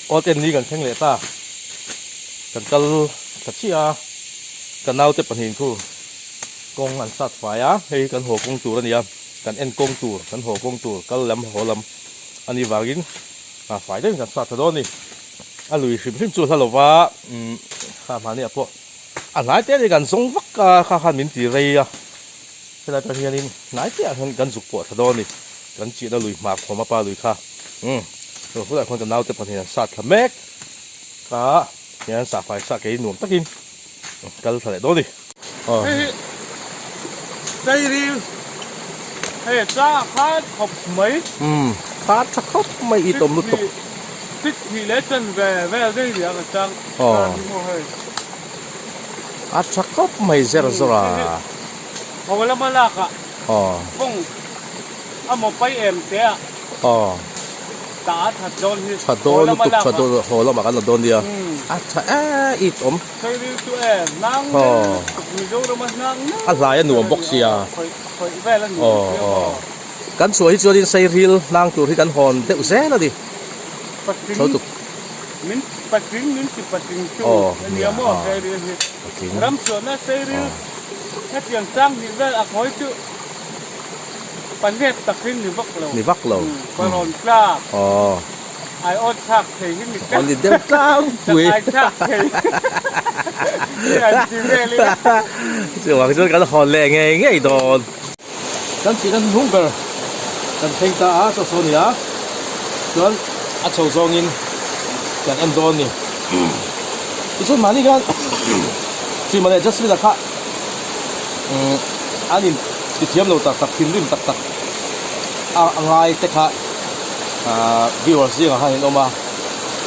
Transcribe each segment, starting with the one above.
ออเต็นนี้กันแข่งเลยตากันกัลทัชชีอากันเอาเต็ปนหินคู่กงอันสัตว์ฝ่ายเฮ้ยกันหัวกงตูนั่นเนี่ยกันเอ็นกงตูกันหัวกงตูกันลำหัวลำอันนี้วากินฝ่ายเด้กันสัตว์ทะเลนี่ลุยชิมจูทะเลว่าข้ามาเนี่ยพวกอันไหนเต้กันทรงฟักข้าขันมินตีเลยเวลาไปเรียนนี่ไหนเต้กันสุกปวดทะเลนี่กันจีน่าลุยมากหัวมาปลาลุยข้าเราผู้ใดคนจะเอาเต็ปนหินสัตว์ขมกเนี่ยสาฝ่ายสักกี่หนุ่มตะกินกันทะเลโดนี่ได้ดีจ้าคาดขบไหมคาดชักเขาไม่อีตมลุตุกติดทีเล็กจนแวได้เดียวกันจังคาดชักเขาไม่เจริญสุราพอเวลามาลักฟงมไปเตี้ยตาถัดโดนลุตุกถัดโดนโหเรามากันโดนเดียวอีตมใช่ดิตัวนั่งมีโยรมานั่งอะไรหนุ่มบ็อกซี่กันสวยที่จริงใส่ฮิลนั่งตัวที่กันหอนเด็กแซ่แล้วดิเขาตุกมิ้นปัดทิ้งมิ้นติดปัดทิ้งตัวเนี่ยมั่วใส่ดิรำส่วนนั้นใส่ดิแค่เพียงสร้างดิเวลอะคอยจุปันเวทตักทิ้งหรือวักเราปนอนกล้าไอออดชักเทียนนี่กันเดี๋ยวกล้าปุยชักเทียนจีเวเลยจะว่าจะกันหอนแรงไงโดนกันจีกันหุ่นเบอร์กันเพ่งตาตัวโซนี่ส่วนอัดโซ่ซองอินกันเอ็มโดนนี่อีส่วนมานี่กันที่มาเลยจะซื้อราคาอันนี้ติดเทียมเราตักพิมพ์ริมตักอะไรแต่ค่ะวิวสิ่งอะไรนี่ออกมา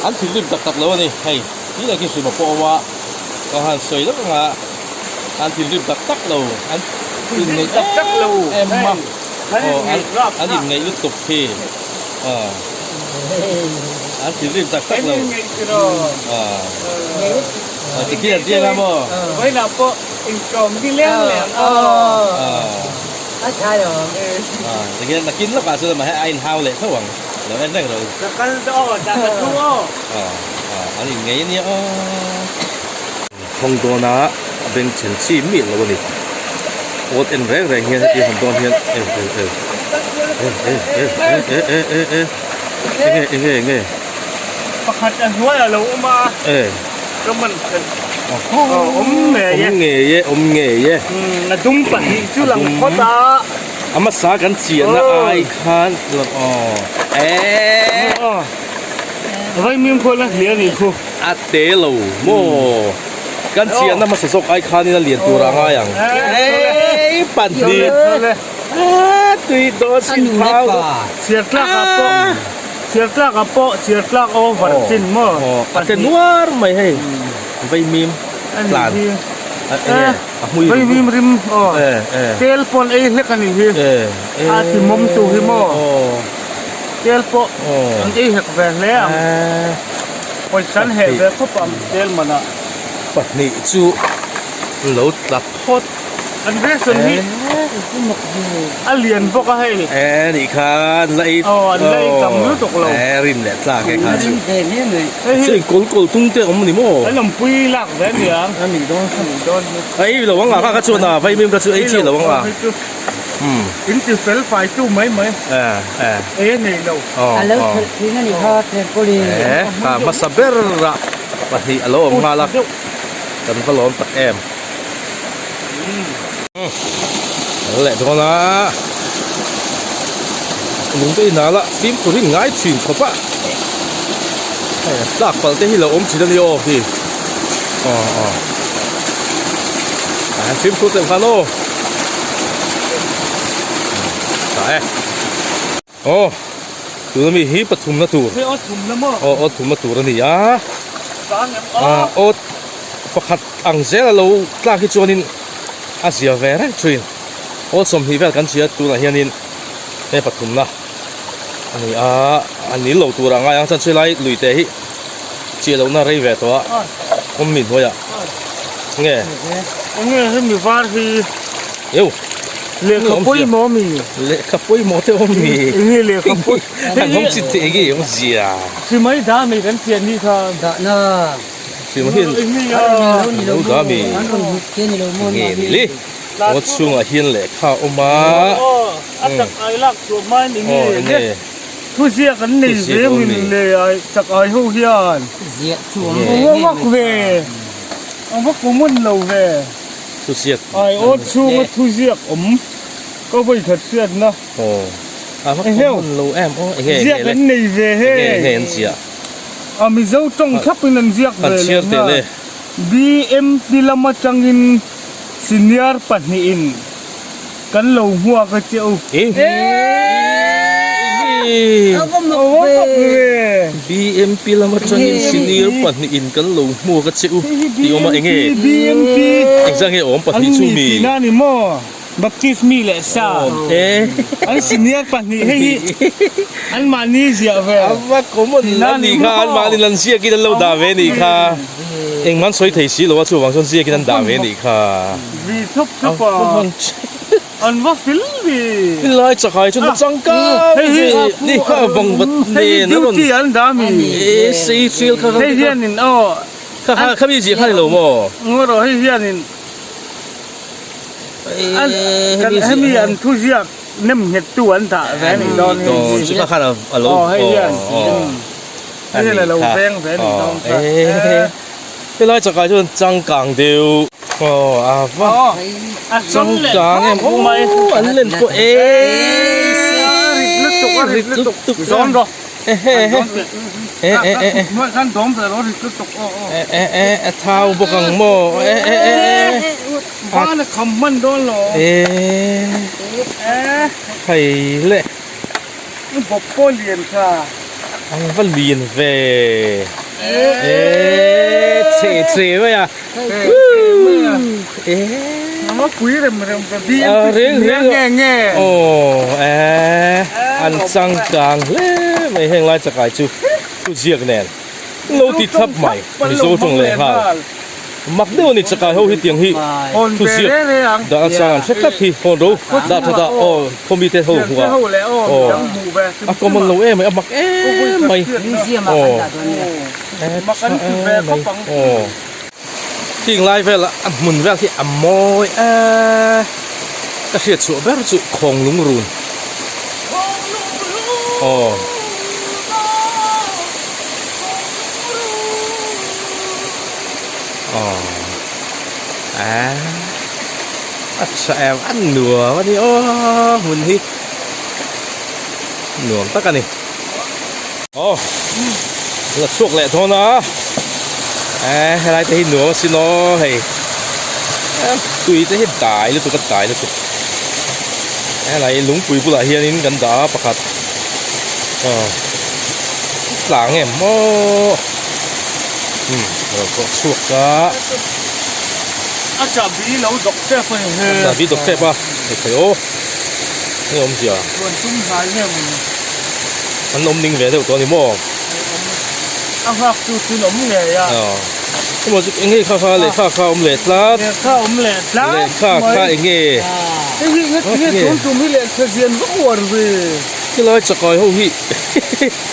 อันพิมพ์ริมตักแล้วนี่เฮ้ยนี่เราคิดสิมาพอว่าก็หันสวยแล้วก็อันพิมพ์ริมตักเราอันพิมพ์ในตักเรามาอันนี้ในยุทธภีอันที่ริมตักเราตะกี้เดียร์นะมั้งไว้นะพออินโทรมีเลี้ยงเลยใช่เหรอตะกี้นักกินแล้วก็จะมาให้ไอ้ฮาวเลยเท่าไหร่แล้วไอ้นั่งเราจะกันจะทั่วอันนี้ไงเนี่ยห้องตัวน่ะเป็นเช่นซีมิดแล้ววันนี้โอ๊ตเอ็นแรงเฮียที่ห้องตัวเฮียเงประคัดจะช่วยเรามาก็มันเงยนะดุ้มปั่นชื่อหลังพ่อตาอามาสากันเสียนะไอ้คันหลังไว้มีคนละเหรียญนี่ครูอาเตลูโมกันเสียนะมาสกไอ้คันนี่นะเหรียญตัวร่างอย่างปั่นดีตุยโดนสินพาวเสียกล้ากระโปเสียกล้ากระโปเสียกล้าโอ้ฝันจินมั้งแต่นัวไม่ให้ไปมีมหลานไปมีมริมเทลปอนเอ้เล็กนี่พี่อาทิมุมตัวพี่มั้งเทลปอนอันเอ้เห็ดแหวนแล้วพอฉันเห็ดแหวนเขาปั๊มเทลมันอ่ะปัดนี่จูหลุดลับพดอันเรื่องส่วนนี้อันเลียนพวกให้นี่คันไล่ไล่กำมือตกเราริมแหละจ้าแกคันซึ่งกลตุ้งเตะอมนี่มั้งไอ้ลำปุยหลักแหวนเนี่ยมีโดนไอ้ระวังอ่ะข้าก็ชวนอ่ะไฟมีประตูไอ้ที่ระวังอ่ะอินจิเฟลไฟจู่ไหมนี่เราแล้วที่นั่นนี่เขาเทนโพลีมาสับเบอร์ละปะที่อารมณ์มาละกันก็ล้อมตักแอมนั่นแหละทุกคนนะลุงไปไหนละทีมคนที่ง่ายถิ่นเขาปะลากไปที่เราอมชิดนี่โอ้พี่ทีมคนเต็มคันโอ้ใช่โอ้ดูมีฮีปฐุมนะตัวโอ้ถุมนะมั้งโอ้ถุมนะตัวนี่ยะโอ้ประคัดอังเซลเรากล้าคิดชวนินอาเซียเวรช่วยโอ้สมฮีเวลกันเชียตัวไหนเฮียนินในปฐุมนะอันนี้เราตัวร่างยังฉันช่วยไล่ลุยเตะฮิเชียเราหน้าไรเวทตัวผมมินหัวyaเงี้ยให้มีฟาร์ที่เอ้า le ka poi mo mi le ka poi mo te om ni ni le ka poi han hom chi te gi om zia si mai da mi kan pian ni tha da na si mo hin ni ya lo da mi an kon ke ni lo mo nge ma ni le o chung a hian le kha oma atak ai lak chu mai ni o ni nge thu sia kan nei ve min le ai tak ai ho hian zia chuang wo wak ve ang wak mun lo ve tu siat ai o chu ma thu sia có bây thật chuyện nó o a ma ko lo em o nge giặc le cái này về nge he nge zia à mình dâu trong khắp bên lần giặc kan về chiar te le BM dilama changin senior paniin kan lo hua ka cheu e ko mo về BMP lama changin senior pan ni in kan lo mu ka cheu ti oma enge BMP exang he om pa anh ni chu mi mi na ni mo baptist mi le sa anh senior pani he anh mani zia về ama common na ni kha an ma ni lan sia ki dan lo da ve ni kha eng man soi thei si lo wa chu wang son sia ki dan da ve ni kha vì thúc thúc pa anh va phil vì ni lai cha khai chu na chang ka ni kha wang bat ne na ron duty anh đã mi e sei feel kha hey hian in o kha mi ji kha lo mo ngoro hey hian in kan hemi an thu ziak nem het tu an tha ve ni don to chu kha na alo hey hianนี่แหละเราแพงแพงนี่น้อง cái loại chắc cái chuyện trăng càng đều à vâng trăng càng em không may anh lên của lít tục đón rồi mỗi căn đón rồi nó lít tục thao bộ càng mò quá là không mất đó rồi thầy lệ bọc bôi liền cả anh vẫn liền về trẻ vậy à nó quý rồi mà đi riêng nghe ồ anh trăng càng lệ mày hẹn lại chắc cái chú giặc nè lâu thì thấp mày mày số trong lệ ha mặc đâu nè chắc cái hậu hi tiếng hi chú giặc đã sang chắc cấp hi hồn đâu đã thật đã không bị thế hậu hùa à có mình lâu em mày mặc mày mặc anh về không bằng tiếng lai về là ăn mùn về thì ăn mồi cái chuyện chỗ bé chỗ khong lúng rùn sợ em ăn nửa quá đi mùn hi nửa tất cả này là chuộc lẹ thôi nó hay lại thấy nửa xin nó hay tùy tới hết tải luôn tụi cái tải luôn tụi lại lúng tùy bữa lại hiện đến gần đó bạc hạt sáng em mò rồi có chuộc đó chả bị lâu độc thế phải chả bị độc thế ba thấy ôนี่อมเสีย còn chúng hai nha mình มันอมนิ่งvề theoตัวนี้มั้ง ăn học chú chú ống nghề à ที่มันจะเงี้ยข้าเลยข้าอมเล็ดลัด ข้าống lẹt lá เลยข้าเงี้ย cái gì cái chúng chúng mới lẹt thời gian vẫn buồn vì ที่เราจะกายเขาหิ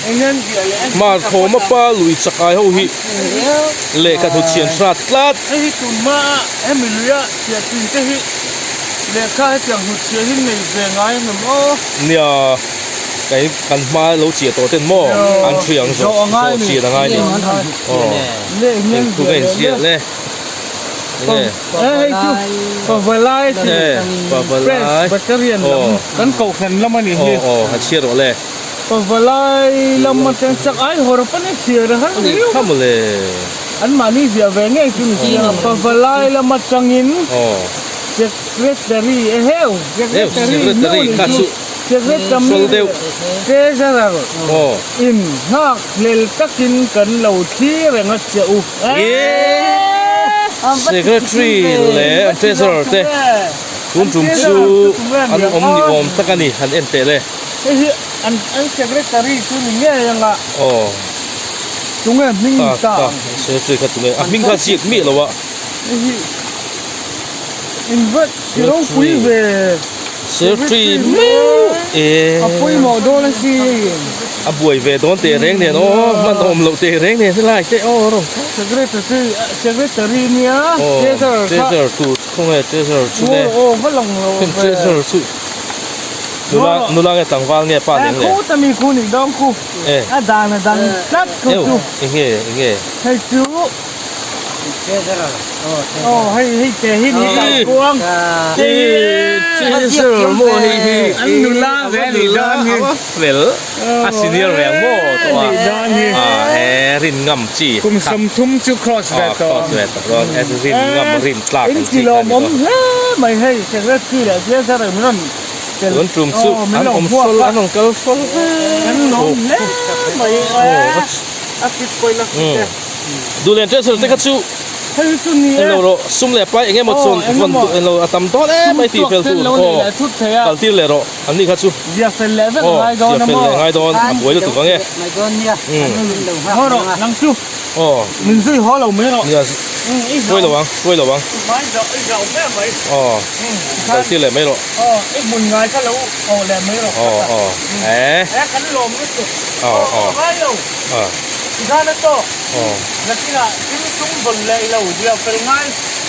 anh nên gì lẹt มาโคมาป้าลุยจะกายเขาหิเละกันทุกเชียนสัตว์ลัด cái gì tụi ma em mình lừa chuyện gì cái gì lẹt khai chẳng hụt chuyện gì mình về ngay mình ô เนี่ยไอ้กันมาเราเจียตัวเต็มหม้ออันเชียงโซ่เจียยังไงนี่อ๋อ lẹt เนี่ย nên ทุกเรื่องเจียเลยเนี่ย ê chú còn phải lai thì เนี่ยปะปะ fresh bắt cái riêng lắm cắn cầu khẩn lắm anh อ๋อ nhỉ อ๋อเชียร์เลย còn phải lai lắm mà chẳng chắc ai hồi phân ấy chia ra hết นี่ข้ามเลย anh mà đi về về nghe chú còn phải lai lắm mà chẳng in อ๋อ secretary heo secretary kasu secretary soldeu treasurer อ๋อ in hak lel takin kan lo thi renga cheu secretary และ treasurer เต้จุ่มชูอันอมนี่อมตะกันนี่หันเอ็นเตะเลย an secretary chu ni nge yang a อ๋อ chu nge ning ตา ta secretary คัตุเงอ่ะมิงคาสิกมีแล้ววะ in vet you know pui ve เสือทรีแมวเอาปุ้ยหมอโดนสิ อ่ะบวยเวโดนเตะเร่งเนี่ยเนาะมันอมเหลาเตะเร่งเนี่ยสิไล่เจ้าหรอ secretary เนี่ย โอ้ เจ้า เจ้าถูกคงเจ้าถูก โอ้ เนี่ย โอ้ฝรั่งเรา เป็นเจ้าถูกนูล่าไงต่างฟังเนี่ยป้า แต่ เนี่ย คู่จะมีคู่อีกดองคู่ เอ๊ะ อ่ะดังนัดคู่ เอ้า คู่ เงี้ยเงี้ย ให้จู เจ๊จะละโอ้ โอ้ให้เจหินนี่ไหลกวง เจ้เจ้าโม่ฮีฮี อันนูล่าเวลีดอนนี่ เวลอาซิเนียร์แรงโม่ตัว ดอนนี่ รินงำจี คุมสมทุมจุครอส อ๋ แบ อบ ค ต่อ อสเวตรอนรินงำรินปลาก อินกิโลมไม่ให้เจ้าที่แหละเจ้าอะไรมัน ล้นจุ่มซุปอันอมโซลอันองเกลโซล อันนมเล่ไม่อาทิตย์ไปละ ดูเรียนเจ้าสุดที่เขาชู ให้สุนี เราซุ่มเล็บไปอย่างเงี้ยหมดส่วนคนเราทำต้นไม่ตีเฟลตูโอ้ตัดที่เลยเราอันนี้เขาชู อย่าเฟลเลเวล โอ้ ไงดอน อย่า นะ เป็น มั้ง ไงโดนบวยจะถูกไง ไม่โดนเนี่ยอันนี้ลง ฮอร์นังชู โอ้ มึงซื้อฮอร์เราไม่หรอก เนี่ยกล้วยระวังกล้วยระวัง ไม่เดี๋ยวเดี๋ยวแม่ไม่ อ๋อตัดที่เลยไม่หรอก อ๋อไอ้บุญงานก็รู้โอ้แหละไม่หรอก อ๋ออ๋อเอ๊ะ แล้กันลมไม่สุด อ๋ออ๋อ ไม่หรอก อ๋อ ท่านนั่นโต อ๋อ แล้วที่น่ะที่ตุ้งบนเลยเราเดียวเป็นไง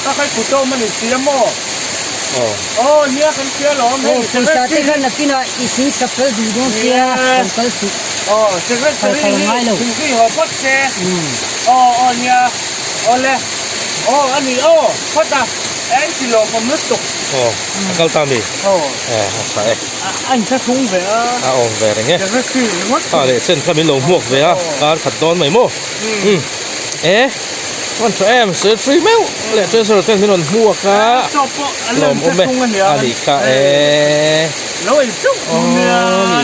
ถ้าใครขุดโตมันเสียหม้อ อ๋อ โอ้เนี่ยกันเสียหรอ โอ้คุณสาธิตกันนะที่น่ะอีสิงสเปรดูดูเสียคนก็สุด อ๋อเสร็จแล้วถึงที่หัวพัดเจอ๋อเนี่ยอ๋อเลยอ๋ออันนี้อ๋อพัดอ่ะไอ้ที่เราผมนึกตก อ๋อเขาตามดิ อ๋อ ใช่ อันแค่ทุ่งไปอ่ะ อ๋อแบบนี้ เสร็จแล้วคือวัด เลยเส้นข้ามีลงหมวกเลยอ่ะการขัดดอนใหม่โม่วันแอมเสือทรีแมวและเจ้าสุดที่มีลงหมวกอ่ะ จบปะอัน ล นั้น ม แค่ โอ้แม่ ทุ่งกันเดียว อันนี้ค่ะแล้วไอ้จุ๊บเนี่ย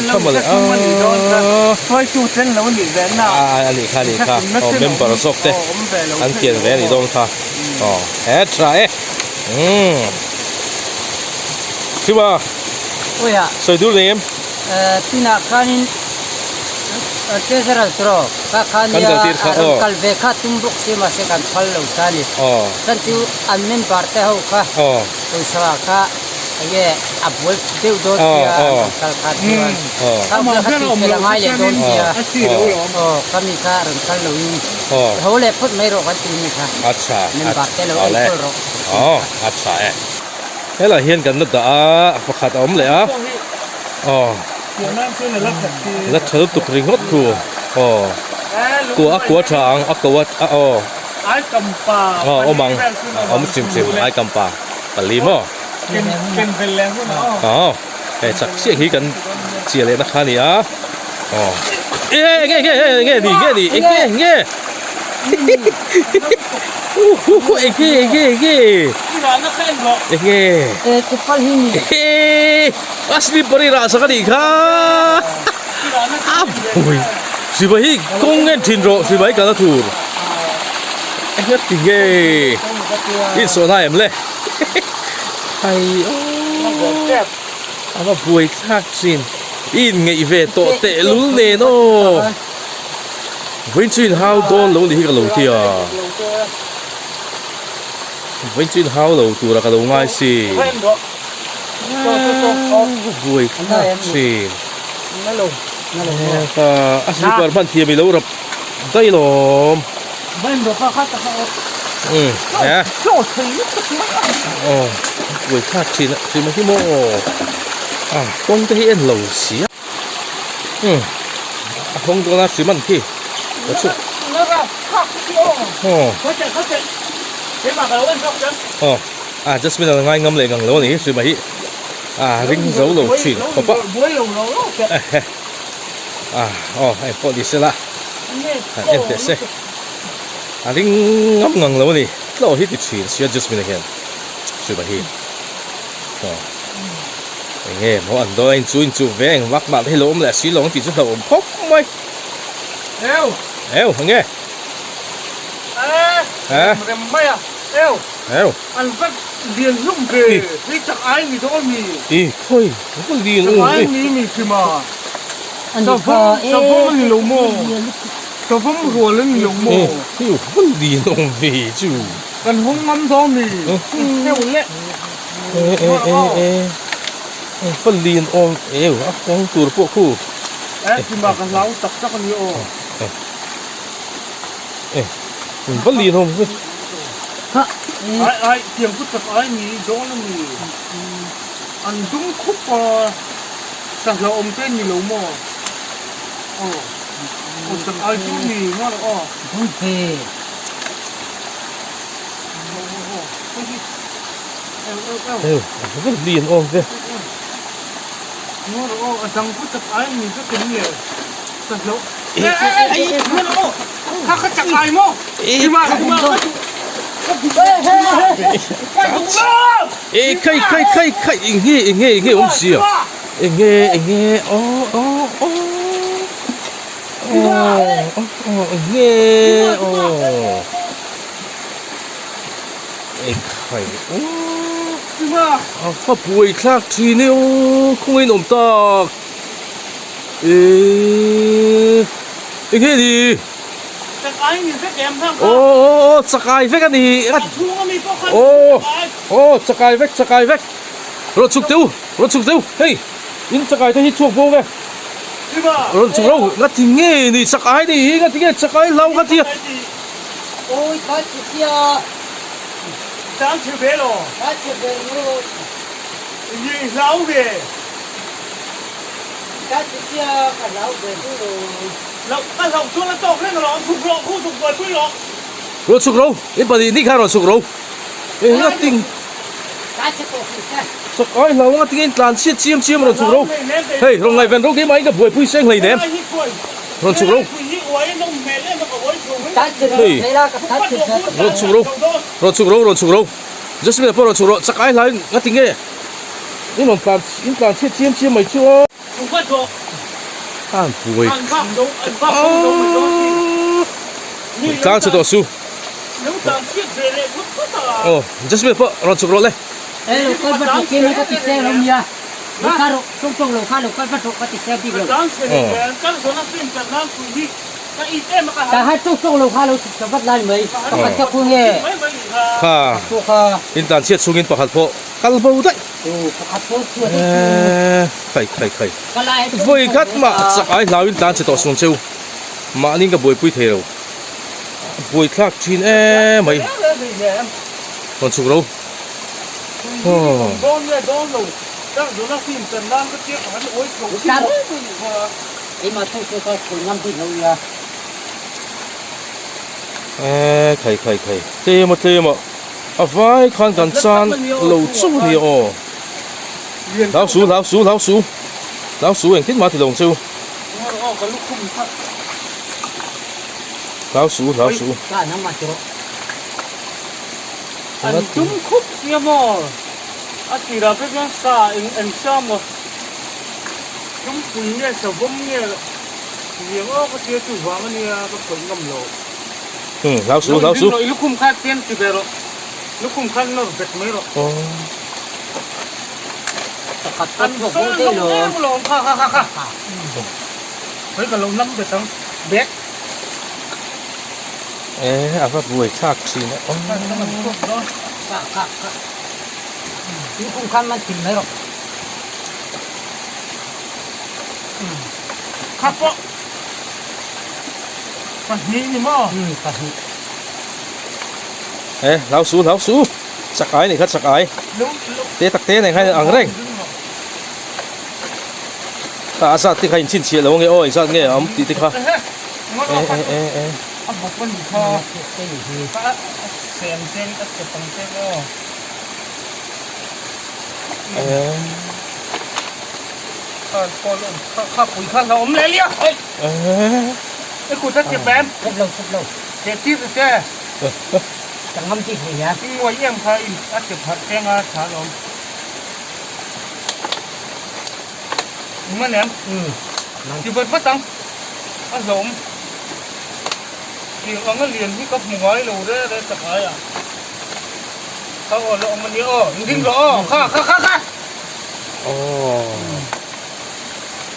แล้วแค่ทุ่งมันโดนกันช่วยจูเส้นแล้วนี่แหวนน่ะ อันนี้ค่ะนี่ค่ะอ๋อเป็นบาร์ซอกเต้อันเกียนแหวนนี่โดนค่ะอ๋อทรายที่ว่า โอ้ย สวยดูเลยมั้ย ที่น่ะคันเจ๊จะละตรอคันเนี่ยคัลเวค่าตุ้มบุกที่มาเสกันพัลลูชาลี อ๋อ สันติอันนั้นปาร์ตี้เขาค่ะ อ๋อ ตัวสวาค่ะไอ้อับวัลเดียวโดนเสียคัลคัดวัน อ๋อ เขาบอกให้ที่เป็นไงเลยโดนเสีย อ๋อ คำนี้ค่ะเรื่องคัลลูนี่ อ๋อ เขาเลยพูดไม่รู้กันที่นี่ค่ะ อัชชา นั่นปาร์ตี้เรา เอา ไอ้ เลย คนรู้ อ๋ออัชชาเฮ้ยเราเห็นกันนึกแต่ประคัดอมเลยอ่ะอ๋อ เดี๋ยวนั่นคือในรถแท็กซี่ แล้วเธอตุกริงฮดกูอ๋อกัวช้างกัวอ๋อ ไอ้กำปา อ๋อมังอ๋อมุสิมไอ้กำปาปลีมั้ง เป็นเป็นแล้วคุณอ๋อ อ๋อแต่สักเสียงฮีกันเจียเลยนะคะนี่อ่ะอ๋อเงี้ยโอ้โหเงี้ย ที่ร้านนักเล่นเหรอ ที่พัลหินี่ asli peri rasa kali ka ที่ร้านนัก apoi si bahi kongen thinro si bahi kala tur engat tinge in so na emle ai เจ็บ ama buai thak chin in ngai ve to te lul ne no vin chin how don lo ni ka lo tia vin chin how lo tu ra ka lo ngai si เล่นเหรอ buai thak chin นั่นลง ka asli par ban thia mi lo rap dai lom เล่นเหรอเขาตะเขา nè โจ้สี buổi phát thì mà cái mô con thấy em lẩu xí không có là chỉ mình khi có chút แล้วก็ขับที่โอ้เขาจะเห็นมาแล้วเล่นขับจัง just bây giờ ngay ngâm lại gần lỗ này chỉ mấy ring dấu lẩu chuyển có bắp บุ้ยลงแล้วเจ็บ em có đi xe la em để xe ring ngâm ngầm lỗ này lỗ hít thì chuyển xíu just bây giờ hiện chỉ mấy nghe mỗi anh đôi anh chú về vắt mặt thấy lỗ mà xí lỗ thì chút đầu phốc mày เอว nghe เร็มไม่อะเอวอันก็เรียนลุ่มเกยนี่จากไอ้มีท้องมี thôi không đi จาก nữa ไอ้มีคือมา อันนี้ก็ จะฟ้องมันหลงโม่จะฟ้องหัวเรื่องหลงโม่ không đi nó về chứ กันห้องน้ำท้องมีเที่ยวเละ phân liền ôm eo con tù bộ khu thì mà cái lão tập chắc con nhiều phân liền không ai tiền cứ tập ai nhỉ đó là nhỉ ăn đúng khúc sao giờ ông tên nhiều mà tập ai chút nhỉ nó là Không thể. eo phân liền ôm thế nó là thằng cứ tập ai nhỉ cái cái gì sao giờ nó chặt ai mà thì mà ê khai nghe ông gì à nghe nghe ê khai pháp bùi khác thì nếu không ai nộp tạc nghe gì ai nhìn cái em thằng chắc ai vết cái gì chắc ai vết rồi chụp tiêu hey in chắc ai thấy chuột vô kìa rồi chụp đâu ngắt thì nghe đi chắc ai đi ngắt thì nghe chắc ai lâu ngắt thì Ôi, có chị kia. sáng chiều về rồi Có chị về luôn. gì lâu về Có chị kia, cả lão về rồi. lâu cái lòng xuống nó tộc lên rồi thục lọ khu thục bờ quy lọ rồi chụp đâu in bà đi đi khai rồi chụp đâu ngắt thì Có chị cổ phụ xe. chắc ai lâu ngắt thì làm chiêm rồi chụp đâu hey rồi ngày về đâu cái máy cái buổi buổi sáng này ném rồi chụp đâu Có chị về thế là có chị về. rồi chụp đâu just minute rồi chụp đâu chắc ai lại ngắt thì nghe in làm chiêm mày chưa không có chỗ ăn buổi ăn pháp đúng càng cho su nếu tạm chiết về lại mất tất just minute rồi chụp đâu đây Ê, lục con bắt được kia nó có chị xe không nhỉ? Lục khá lục, trong lục khá lục con bắt được có chị xe đi được. cái số nó phim cả năm tụi đi cái ít em mà Cả hai trong lục khá lục cho bắt lại mấy. Có bắt cho cô nghe. ha Cô khá. in tan chiết xuống in bạc hạt bộ cal bầu đấy Ồ, có khát phố chưa đấy. khai Có lại. với cắt mà chắc ai lao in tan chiết tỏ xuống chiu mà nên cái buổi bụi theo buổi khác chín mày còn chụp đâu đón rồi đang rồi nó phim cả năm cái tiếc hắn ôi cầu Ấy mà thôi của năm thì lâu là. khai thế mà à vai khăn cần san lâu chút đi lão sú anh thích mà thì đồng chiu lão sú Cả năm mà chỗ. anh chúng khúc kia mà à chỉ là cái xa anh xa mà chúng quỳ nghe sầu vông nghe riêng có chia chủ vàng nghe có phần ngầm lộ lão sú lúc không khai tiền thì về rồi lúc không khai nó vẹt mấy rồi Khát phố anh của tôi cô thế lông rồi. em lông kha với cả lông năm về thằng bé à phát buổi khác chín Khát. Những không khăn mà tìm mấy rồi. khát quá phải nhỉ mà Phải. lão sú chắc ai này chắc ai lúc tế tắc tế này hay là ăn reng ta sao thì hay chín chia lâu nghe ôi sao nghe ấm tí tí kha anh bốc bên kho xem tất cả phần xem đó con khắp quỷ khăn là ốm lấy liếc cái cụ rất chụp em Rất lâu. để tiếp được chưa Chẳng ngâm chị gì nhá. cái ngồi em phải ăn chụp hạt đen thả lộn đúng không em thì vẫn bắt tăng ăn rộm thì ăn cái liền với cặp muối lù đấy đấy tập ấy à sao ở lộn mình nhớ đinh rõ kha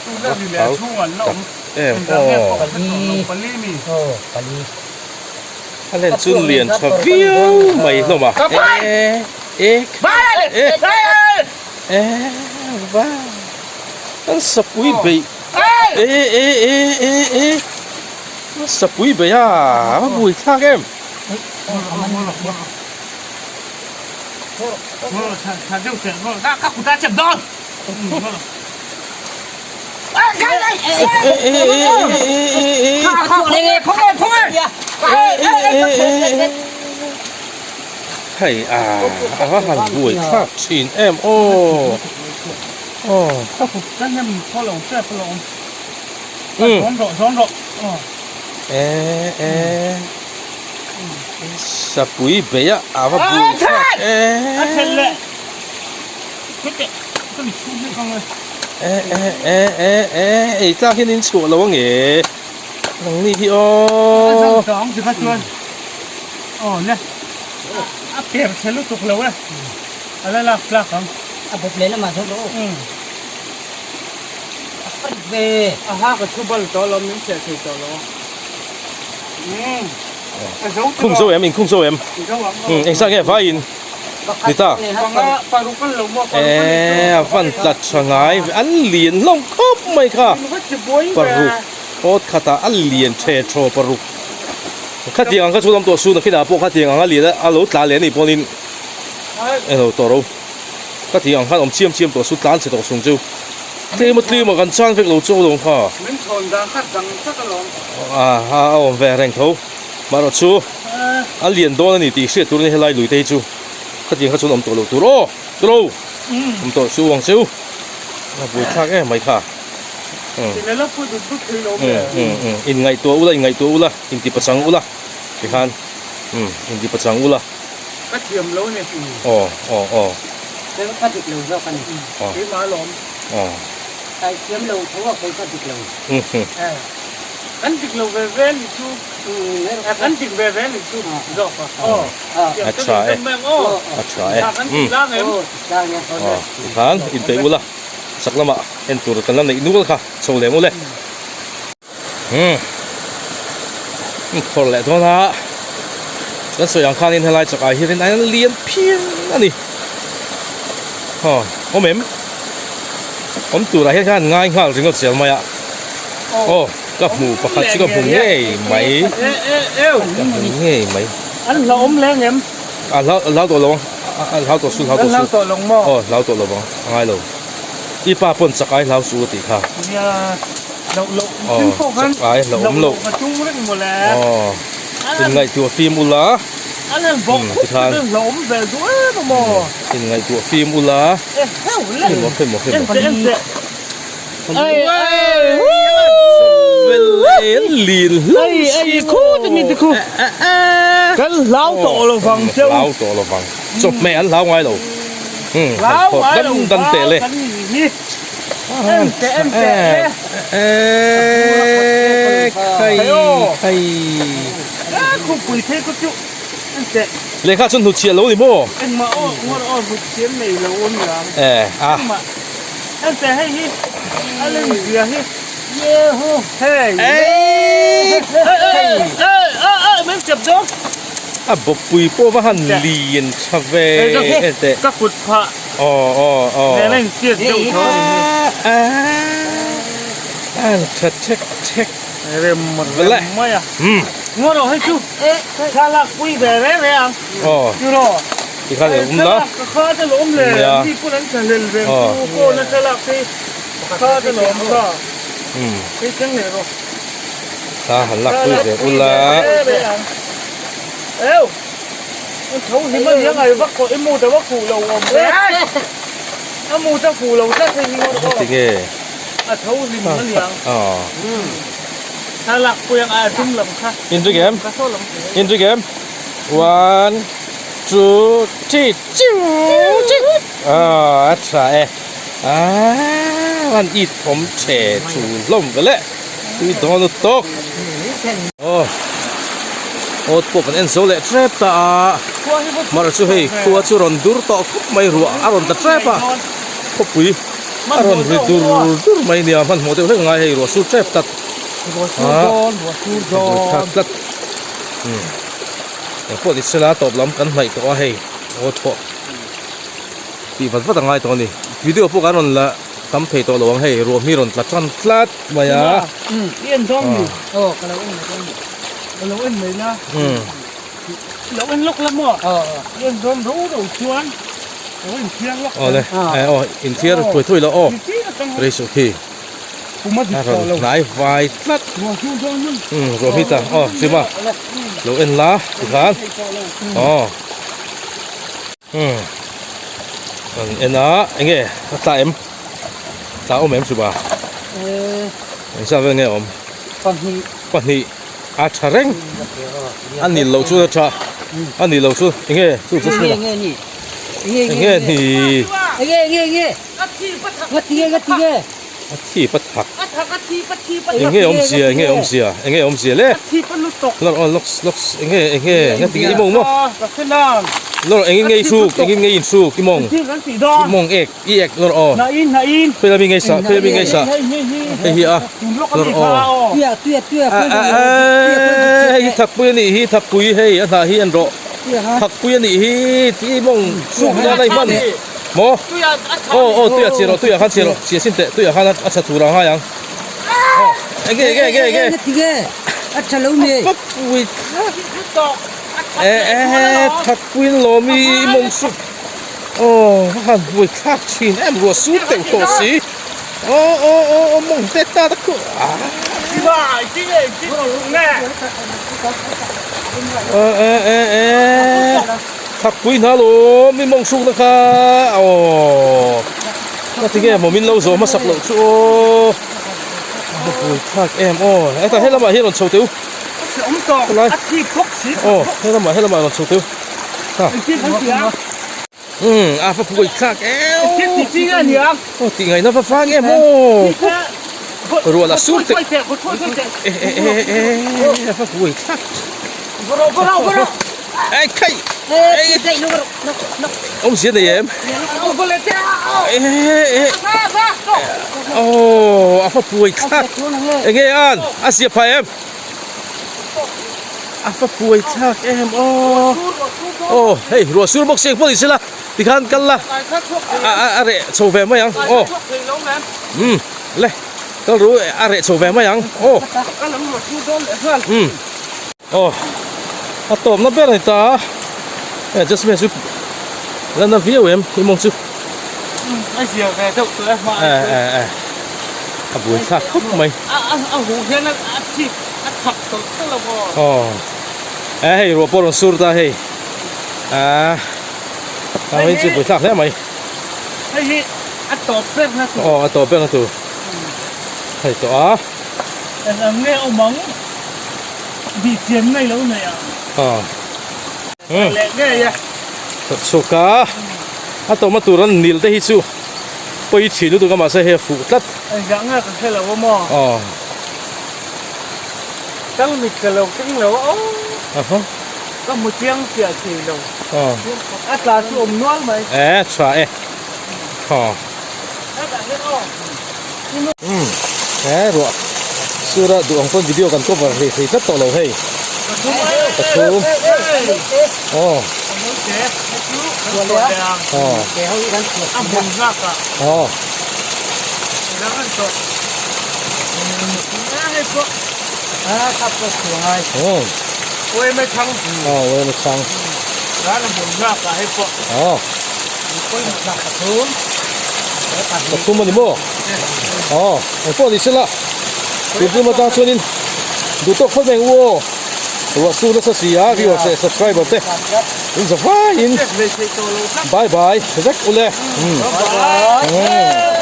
tôi là vì lẽ thu ăn lộn Bali mi Bali. anh lên chun liền cho view mày đâu mà บ้าอันสับปุยไปเอ๊ะสับปุยไปอ่ะมาบุยท่าแกม ถ้าเจ้าเสียก็ข้าคุณตาเจ็บดอน ข้าวเลยพ่อเฮ้ยหันบุยท่าชินแอมโอ้ ข้าคุณตาเนี่ยมันพ่อหลงเจ็บพ่อหลงซ้อนดอกสับปุยไปอ่ะมาบุยท่าเช่นเลยก็เจ็บก็มีชุ่มนิดนึงไอ้เจ้าที่นินชัวแล้ววะเงี้ยตรงนี้พี่โอ้สองสิครับชวนเนี่ยเก็บเชลุตุกเลยเว้ยอะไรล่ะปลาของผมเล่นแล้วมาทุกโลกเบฮะก็ชุบอลตัวเราไม่เสียทีตัวเราคุ้มโซ่เอ็มคุ้มโซ่เอ็มเอ็งสร้างแค่ไฟอินนี่ตาฟันตัดช่างไงอันเลียนลงครบไหมค่ะปรุกโอ๊ตข้าตาอันเลียนเชโชปรุกข้าเตียงข้าชูลำตัวสู้นะขี้ดาพวกข้าเตียงข้าเลียนแล้วอาลูตาเลียนนี่พอนินตัวเราข้าเตียงข้าอมเชี่ยมตัวสู้ตานเสตัวสูงจูเทมตรีมากันช่างเฟกเราโจ้ลงค่ะเอาแหวนแรงเขามาเราชูอันเลียนโดนนี่ตีเสียตัวนี้ให้ไล่ลุยเตจูข้าเตียงข้าชูลำตัวเราตัวเราลำตัวสู้วังซิวบุยท่าแก่ไหมค่ะอินไงตัวอุละอินติปัจจังอุละพี่ฮันอินติปัจจังอุละก็เทียมแล้วเนี่ยแล้วก็ติดลงแล้วกันที่มาหลอมไอ้เทียมลงเพราะว่าคนก็ติดลงอันติดลงเว้นชูอันติดเว้นชูดอกอัชราอัชราอันติดล่างเอ็มพี่ฮันอินเตอุละสักละมาเอ็นตัวกันแล้วในนู้นค่ะโชว์เลยมั้งเลยคนแหละตัวน่ะฉันสวยอย่างข้านินทลายจากไอ้เรื่องนั้นเลี้ยงเพี้ยนนั่นนี่ผมเอ็มผมตัวอะไรให้ข้าง่ายข้าถึงก็เสียมาอ่ะกับหมูปลาคัดกับหมูเงี้ยไหมกับหมูเงี้ยไหมอันเราอมแรงเอ็มเราตัวลงเราตัวสู้เราตัวลงหม้อเราตัวลงง่ายเลยอีป้าปนสักไอ้เราสู้ตีค่ะเราไอ้เราอมเราจุ้งเรื่องหมดแล้วเป็นไงตัวฟิล์มอุลาอันนั้นบอกเรื่องเราอมแบบด้วยก็มอเป็นไงตัวฟิล์มอุลาขึ้นมาลีนไอ้คู่จะมีแต่คู่กันเล้าต่อเราฟังเจ้าเล้าต่อเราฟังจบแม่อันเล้าไงเราดันเตะเลยใครคุณปุ๋ยเทก็จุเลยข้าชนถูกเชียร์แล้วดิโม่เอ็งมาถูกเชียร์ในเราอ้วนอย่างแต่ให้ฮิอะไรเดียวฮิเย้โหเฮ้ยมันจับดอกบบปุยโป้ว่าหันเลียนชาเวแต่ก็ขุดพระแต่เล่นเสียดเจ้าเขาเช็คเริ่มหมดแล้วไม่อะงอเราให้ชูชาลักปุยแบบแรงยูโรที่ข้าจะนะข้าจะล้มเลยที่ผู้นั้นจะเล่นเรื่องโก้นั่นชาลักที่ข้าจะล้มก็ที่จังเลยหรอข้าหันลักปุยเดี๋ยวอุลาเขาหิมะยังไงวะก็ไอ้มูแต่ว่าขู่เราอมเลยไอ้มูจะขู่เราจะเป็นยังไงจริงเหรอเขาหิมะยังถ้าหลักกูยังอาทุ่มลำค่ะinto game 1 2 3จิ้วใช่วันอีดผมเฉะชูล่มกันเลยอีโดนตกโอ้พวกกันเอ็นโซเล่ทรัพตามาช่วยขัวชูรอนดูร์ต่อไม่รู้อารมณ์ตะทรัพพบปุยอารมณ์ดูร์ไม่เนี่ยมันหัวเดียวเรื่องไงให้รู้สู้ทรัพตัดทักลัดพวกอิสระตบล้ำกันไม่ตัวให้โอ้โหปีพันธุ์ตั้งไงตัวนี้ วิดีโอพวกนั้นละทำเพจตัวหลวงให้รวมมีรอนตะจันพลัดมายา เอี้ยนท้องอยู่ โอ้ก็เราอุ้มเราอุ้ม เราเอ็นเลยนะ อืม เราเอ็นลกละมั้ง โอ้ เอ็นท้องรู้เราชวนเราเอ็นเชียงลก อ๋อเลยอ๋ออินเทียร์ถ้วยแล้วอ๋อ ที่เราต้อง เรสโอเค ผมมาติด น่า ต่ รั อกเรา ไหนไฟพลัด หัวชูท้องนึง รวมมีตาอ๋อใช่ป่ะเราเอ็นละทุกท่านอ๋อเอ็นนะเอ็งเอ๋ตาเอ็มตาโอมเอ็มใช่ป่ะ เออ เอ็งทราบว่าไงอม ตอนนี้ ปันนี้อาชาเร่งอันนี้เราช่วยชาอันนี้เราช่วยเอ็งเอ๋สู้สู้ เงี้ สู้ ยเงี้ยนี่เงี้ย เอ็ง เงี้ เอ๋ ย นี่ เงี้ยเงี้ยเงี้ย กัดทีปัด งัดเงี้ยงัดเงี้ย ที่ปัดหัก กัดทีปัดทีปัด เอ็งเอ๋อมเสียเอ็งเอ๋อมเสียเอ็งเอ๋อมเสียเลย ทีปัดลุกตก แล้วอ๋อล็อกเอ็งเอ๋งั้นตีกี่โมงมั้ง กับขึ้นนั่ง แล้วเอ็งเอ๋สู้เอ็งเอ๋ยินสู้กี่โมง ที่กันสีดอน กี่โมงเอกอีเอกแล้วอ๋อ นาอิน เพื่อนมีไงสะเพื่อนมีไงสะ เฮ้ย เฮีย คุณลูกกันสีขาว เตี้ยเตี้ยเตี้ย ฮิทักปุยนี่ฮิทักปุยเฮ้ยอันน่ะฮิอันโร เตี้ยฮะ ทักปุยนี่ฮิที่มงสุกอะไรมันโม ตัวอย่าง โอ้ตัวเชียร์ตัวอย่างขันเชียร์เชียร์สินเตตัวอย่างขันอัศถูรังหายังเอ้เก้ งัดเงี้ยอัดฉลุมี ทักปุย ตก ทักปุยโลมีมงสุกโอ้ฮันปุยทักชินแอมรัวสุดเต็มตัวสิโอ้มงเตตาตะกุ ที่ว่าจริงจริงแน่ ทักปุยนะโลมีมงสุกนะคะโอ้ก็ที่แกหมอมินเราโซมาสักหลงชัวปุยทักเอ็มโอ้ไอ้แต่ให้ละมาให้หล่นโชว์ติ้ว ผมตกอัดที่พกสี โอ้ให้ละมาหล่นโชว์ติ้ว ที่ทั้งเสีย ฟ้าปุยทักเอ็ม ที่จริงอ่ะเนี่ย โอ้ตีไงนะฟ้าเอ็มโอ้รัวละสุดเตะฟ้าปุยทัก ก็ ไอ้ไข่ เอ้ยเตี้ยลูกลูกลูก อมเสียดเอ็ม ก็เลยเจ้า โอ้ฟ้าปุยทัก เอ็งอันอาเซียพายเอ็มฟ้าปุยทักเอ็มโอ้เฮ้ยรัวสุดบอกเสียงพอดีสิละที่ขันกันละอะไรโชว์แวมไหมยังโอ้เลยก็รู้อะไรโชว์แวมไหมยังโอ้โอ้อะตอมนับเป็นอะไรตาjust me supแล้วนับวิวเอ็มที่มองสุ ไอ้เสียแกตกตัวมา บุยทักคุกไหม หูแค่นั้นอัดที่อัดถักตกก็แล้วพอ อ๋อเฮ้ยรัวปนสุดตาเฮ้ยทำให้จิบุยทักได้ไหม ไอ้ที่อัดตบเส้นนะ อ๋อต่อเป็นตัวเฮ้ยตัว แต่อันนี้เอามังดีเจียนไม่แล้วเนี่ย อ๋อแหละเนี่ย สุกาอะตัวมาตัวนั้นนิลได้ฮิซูไปฉีดตัวก็มาใส่เฮฟูตัด ไอ้ยังอ่ะก็แค่เราว่าหม้อ อ๋อ ตั้งมิดกับเราตั้งเราโอ้ ฮะ ก็มือเจียงเสียทีเรา อ๋อ อัตราสูงน้อยไหม ทราอ๋อ อัตราเล็กอ่อ รัวสุราดูองค์วิดีโอกันก็แบบนี้ตัดตัวเราเฮ้ยตัดชูอ๋อ ตัวเล็ก อ๋อ เดี๋ยวเขาดันเสีย อ่ะบุญรักอ่ะ อ๋อ แล้วก็จบให้พวก ครับก็สวย โอ้ โอ้ยไม่ทั้ง อ๋อเว้ยมันช่าง ร้านบุญรักอ่ะให้พวก อ๋อ คนหลักกระทุ่ม ตัดทุ่มมันดิโม่อ๋อไอ้พวกนี้สิละดูดูมาตาชนินดูตัวคนแมงวัวตัวสู้นักศึกษาพี่ว่าจะ subscribe แบบเต้อินสฟ้าอิน เจ็บเลยใช้ตัวเรา bye bye เด็กอุเล่ Bye.